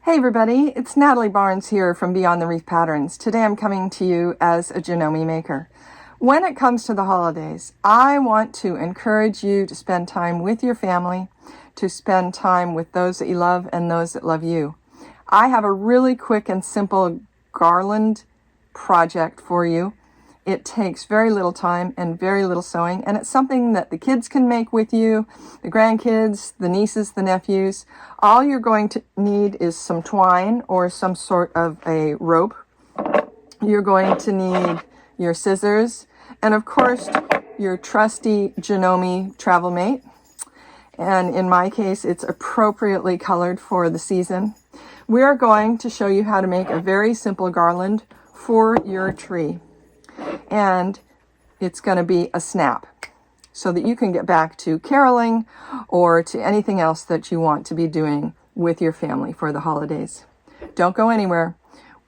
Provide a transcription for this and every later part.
Hey everybody, it's Natalie Barnes here from Beyond the Reef Patterns. Today I'm coming to you as a Janome maker. When it comes to the holidays, I want to encourage you to spend time with your family, to spend time with those that you love and those that love you. I have a really quick and simple garland project for you. It takes very little time and very little sewing, and it's something that the kids can make with you, the grandkids, the nieces, the nephews. All you're going to need is some twine or some sort of a rope. You're going to need your scissors, and of course, your trusty Janome Travel Mate. And in my case, it's appropriately colored for the season. We are going to show you how to make a very simple garland for your tree. And it's going to be a snap so that you can get back to caroling or to anything else that you want to be doing with your family for the holidays. Don't go anywhere.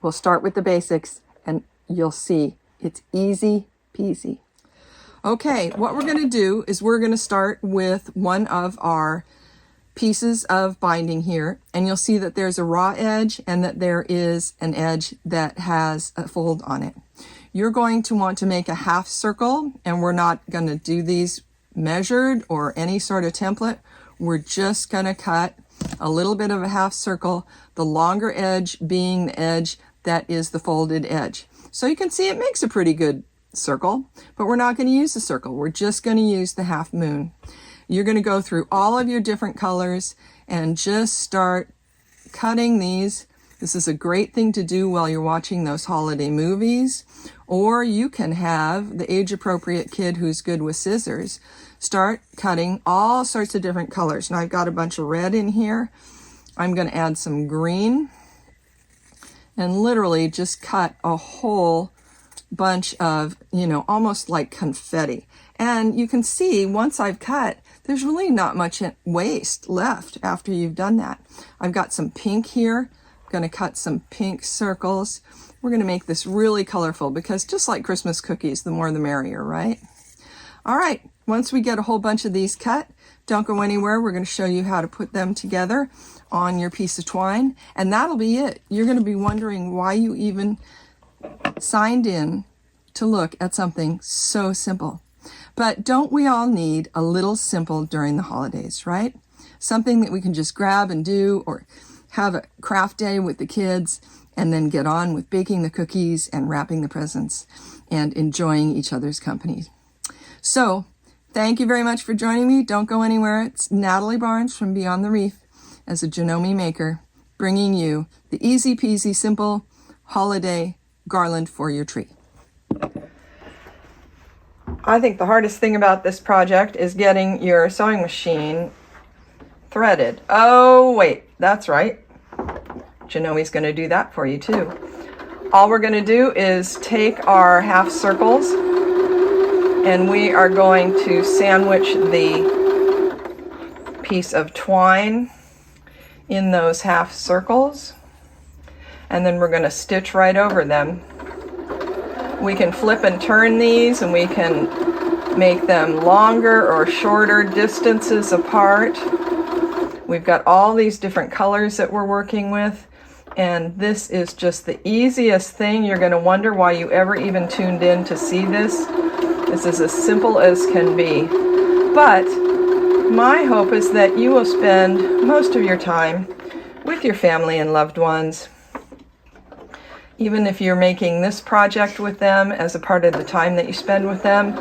We'll start with the basics and you'll see it's easy peasy. Okay, what we're going to do is we're going to start with one of our pieces of binding here, and you'll see that there's a raw edge and that there is an edge that has a fold on it. You're going to want to make a half circle, and we're not going to do these measured or any sort of template. We're just going to cut a little bit of a half circle, the longer edge being the edge that is the folded edge. So you can see it makes a pretty good circle, but we're not going to use the circle. We're just going to use the half moon. You're going to go through all of your different colors and just start cutting these. This is a great thing to do while you're watching those holiday movies, or you can have the age-appropriate kid who's good with scissors start cutting all sorts of different colors. Now I've got a bunch of red in here. I'm going to add some green and literally just cut a whole bunch of, almost like confetti. And you can see once I've cut, there's really not much waste left after you've done that. I've got some pink here. I'm going to cut some pink circles. We're going to make this really colorful because just like Christmas cookies, the more the merrier, right? All right, once we get a whole bunch of these cut, don't go anywhere. We're going to show you how to put them together on your piece of twine, and that'll be it. You're going to be wondering why you even signed in to look at something so simple. But don't we all need a little simple during the holidays, right? Something that we can just grab and do, or have a craft day with the kids and then get on with baking the cookies and wrapping the presents and enjoying each other's company. So thank you very much for joining me. Don't go anywhere. It's Natalie Barnes from Beyond the Reef as a Janome maker, bringing you the easy peasy simple holiday garland for your tree. I think the hardest thing about this project is getting your sewing machine threaded. Oh, wait, that's right. Janome's going to do that for you too. All we're going to do is take our half circles and we are going to sandwich the piece of twine in those half circles, and then we're going to stitch right over them. We can flip and turn these, and we can make them longer or shorter distances apart. We've got all these different colors that we're working with, and this is just the easiest thing. You're going to wonder why you ever even tuned in to see this. This is as simple as can be. But my hope is that you will spend most of your time with your family and loved ones. Even if you're making this project with them as a part of the time that you spend with them,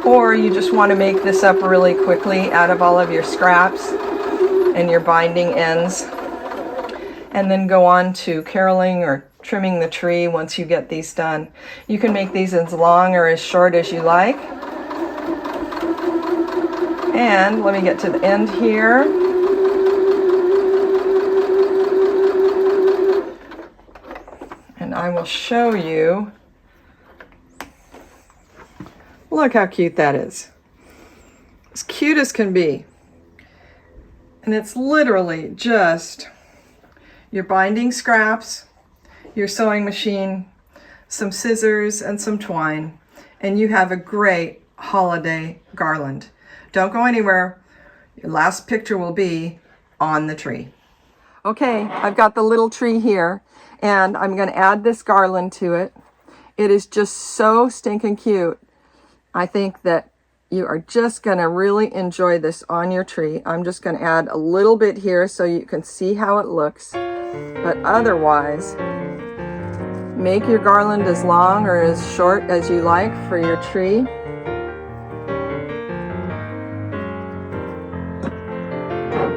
or you just want to make this up really quickly out of all of your scraps and your binding ends, and then go on to caroling or trimming the tree once you get these done. You can make these as long or as short as you like. And let me get to the end here. And I will show you. Look how cute that is. As cute as can be. And it's literally just your binding scraps, your sewing machine, some scissors, and some twine, and you have a great holiday garland. Don't go anywhere. Your last picture will be on the tree. Okay, I've got the little tree here, and I'm going to add this garland to it. It is just so stinking cute. I think that you are just going to really enjoy this on your tree. I'm just going to add a little bit here so you can see how it looks. But otherwise, make your garland as long or as short as you like for your tree.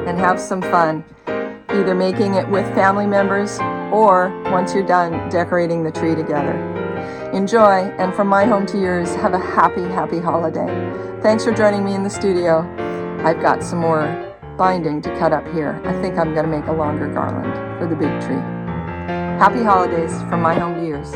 And have some fun, either making it with family members or, once you're done, decorating the tree together. Enjoy, and from my home to yours, have a happy, happy holiday. Thanks for joining me in the studio. I've got some more binding to cut up here. I think I'm going to make a longer garland for the big tree. Happy holidays from my home to yours.